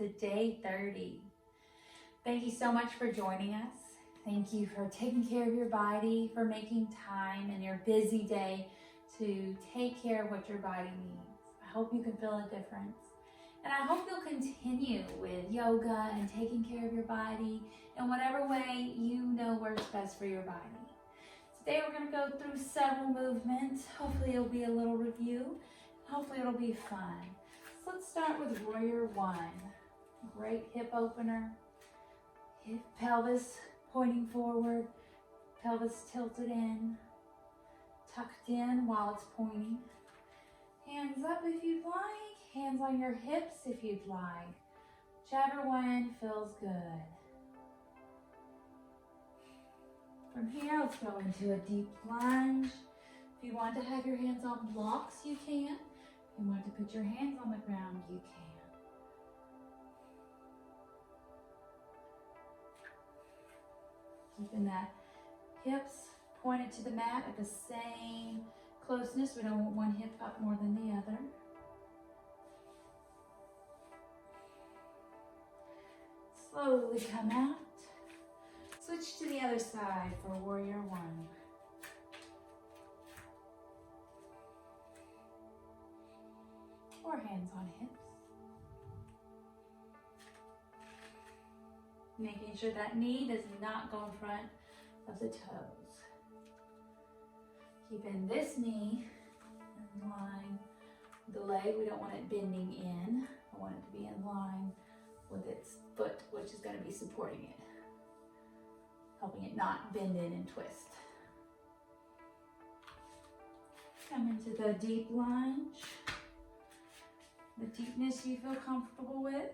to day 30. Thank you so much for joining us. Thank you for taking care of your body, for making time in your busy day to take care of what your body needs. I hope you can feel a difference. And I hope you'll continue with yoga and taking care of your body in whatever way you know works best for your body. Today we're going to go through several movements. Hopefully it'll be a little review. Hopefully it'll be fun. So let's start with Warrior One. Great hip opener. Hip pelvis pointing forward. Pelvis tilted in. Tucked in while it's pointing. Hands up if you'd like. Hands on your hips if you'd like. Whichever one feels good. From here, let's go into a deep lunge. If you want to have your hands on blocks, you can. If you want to put your hands on the ground, you can. Keeping that hips pointed to the mat at the same closeness. We don't want one hip up more than the other. Slowly come out. Switch to the other side for Warrior One. Or hands on hips. Making sure that knee does not go in front of the toes. Keeping this knee in line with the leg. We don't want it bending in. I want it to be in line with its foot, which is going to be supporting it. Helping it not bend in and twist. Come into the deep lunge. The deepness you feel comfortable with.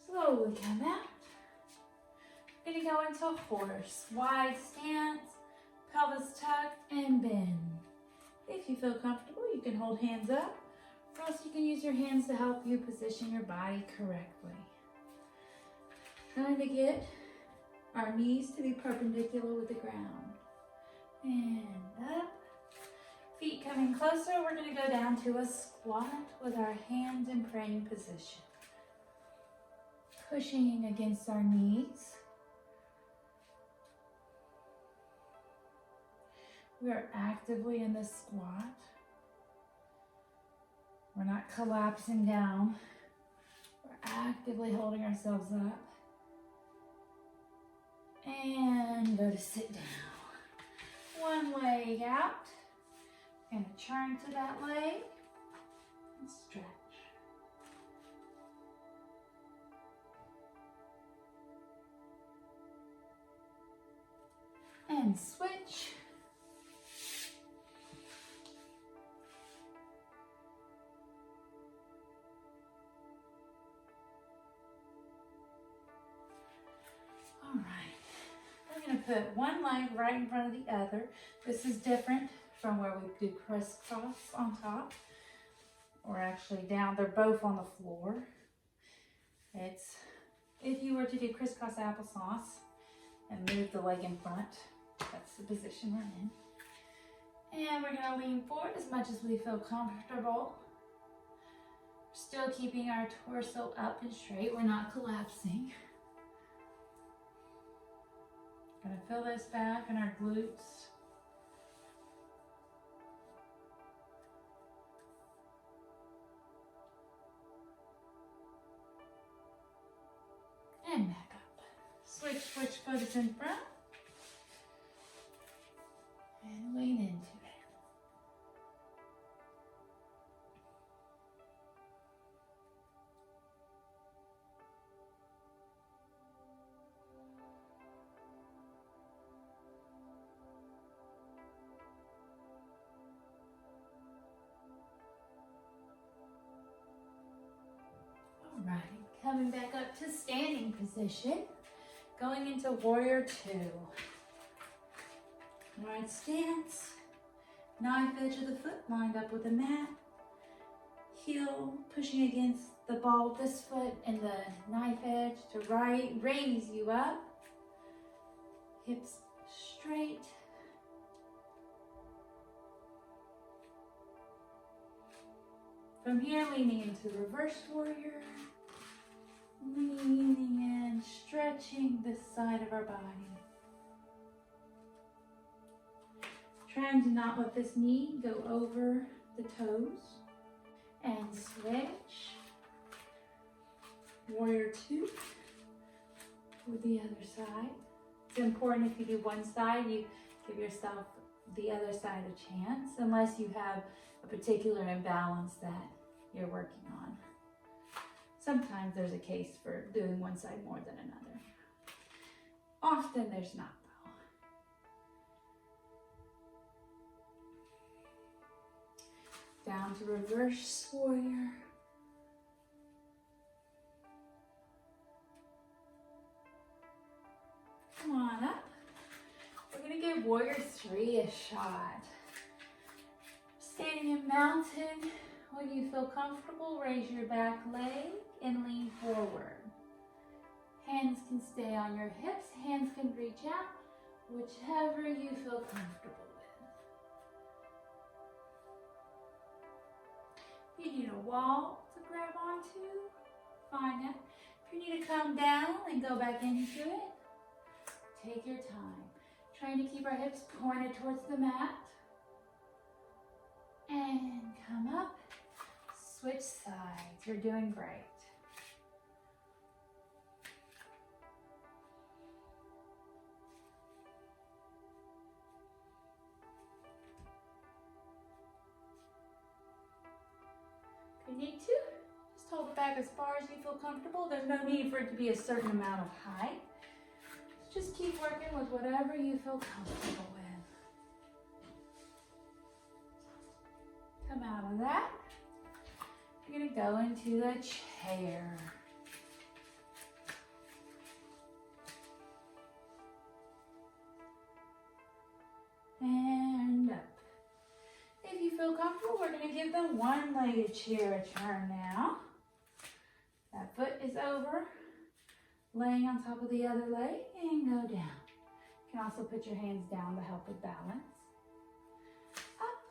Slowly come out. We're going to go into horse. Wide stance, pelvis tucked, and bend. If you feel comfortable, you can hold hands up, or else you can use your hands to help you position your body correctly. Trying to get our knees to be perpendicular with the ground. And up. Feet coming closer. We're going to go down to a squat with our hands in praying position. Pushing against our knees. We are actively in this squat. We're not collapsing down. We're actively holding ourselves up. And go to sit down. One leg out. Gonna turn to that leg and stretch. And switch. All right, we're going to put one leg right in front of the other. This is different from where we do crisscross on top, or actually down. They're both on the floor. It's, if you were to do crisscross applesauce and move the leg in front, that's the position we're in. And we're going to lean forward as much as we feel comfortable. Still keeping our torso up and straight. We're not collapsing. Gonna feel this back in our glutes. And back up. Switch foot is in front. And lean into it. All right, coming back up to standing position, going into Warrior Two. Wide stance, knife edge of the foot lined up with the mat. heel pushing against the ball of this foot and the knife edge to raise you up. Hips straight. From here, leaning into reverse warrior. Leaning in, stretching this side of our body. Trying to not let this knee go over the toes. And switch. Warrior two for the other side. It's important if you do one side, you give yourself the other side a chance, unless you have a particular imbalance that you're working on. Sometimes there's a case for doing one side more than another. Often there's not, though. Down to reverse warrior. Come on up. We're gonna give warrior three a shot. Standing in mountain, when you feel comfortable, raise your back leg and lean forward. Hands can stay on your hips, hands can reach out, whichever you feel comfortable with. If you need a wall to grab onto, fine. If you need to come down and go back into it, take your time. Trying to keep our hips pointed towards the mat. And come up, switch sides. You're doing great. If you need to, just hold it back as far as you feel comfortable. There's no need for it to be a certain amount of height. Just keep working with whatever you feel comfortable with. Come out of that. You're going to go into the chair. And up. If you feel comfortable, we're going to give the one-legged chair a turn now. That foot is over, laying on top of the other leg, and go down. You can also put your hands down to help with balance. Up.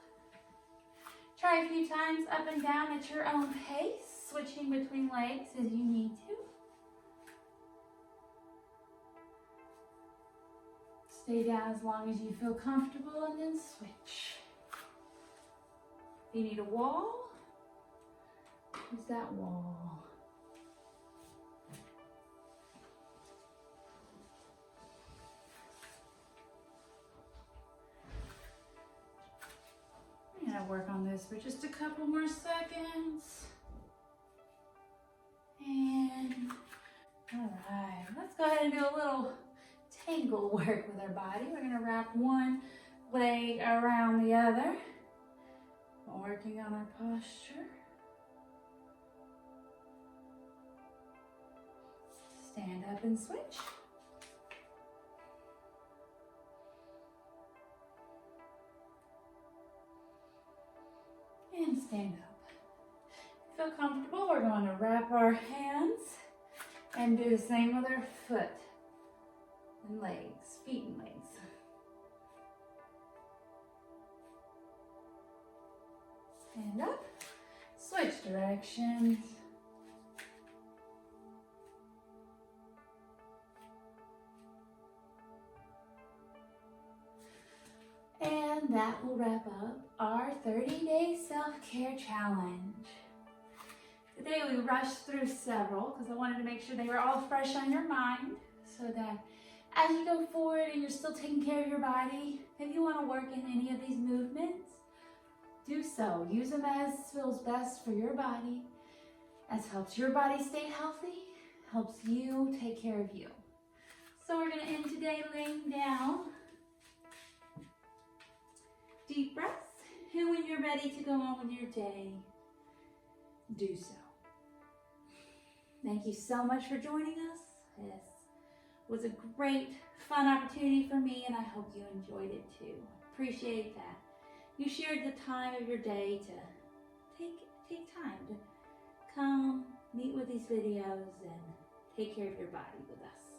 Try a few times up and down at your own pace, switching between legs as you need to. Stay down as long as you feel comfortable and then switch. If you need a wall, use that wall. I'm gonna work on this for just a couple more seconds. And all right, let's go ahead and do a little tangle work with our body. We're gonna wrap one leg around the other, working on our posture. Stand up and switch. And stand up. Feel comfortable, we're going to wrap our hands and do the same with our foot and legs, feet and legs. Stand up, switch directions. And that will wrap up our 30-day self-care challenge. Today we rushed through several because I wanted to make sure they were all fresh on your mind so that as you go forward and you're still taking care of your body, if you want to work in any of these movements, do so. Use them as feels best for your body, as helps your body stay healthy, helps you take care of you. So we're going to end today laying down. Deep breaths, and when you're ready to go on with your day, do so. Thank you so much for joining us. This was a great, fun opportunity for me, and I hope you enjoyed it too. Appreciate that. You shared the time of your day to take take time to come meet with these videos and take care of your body with us.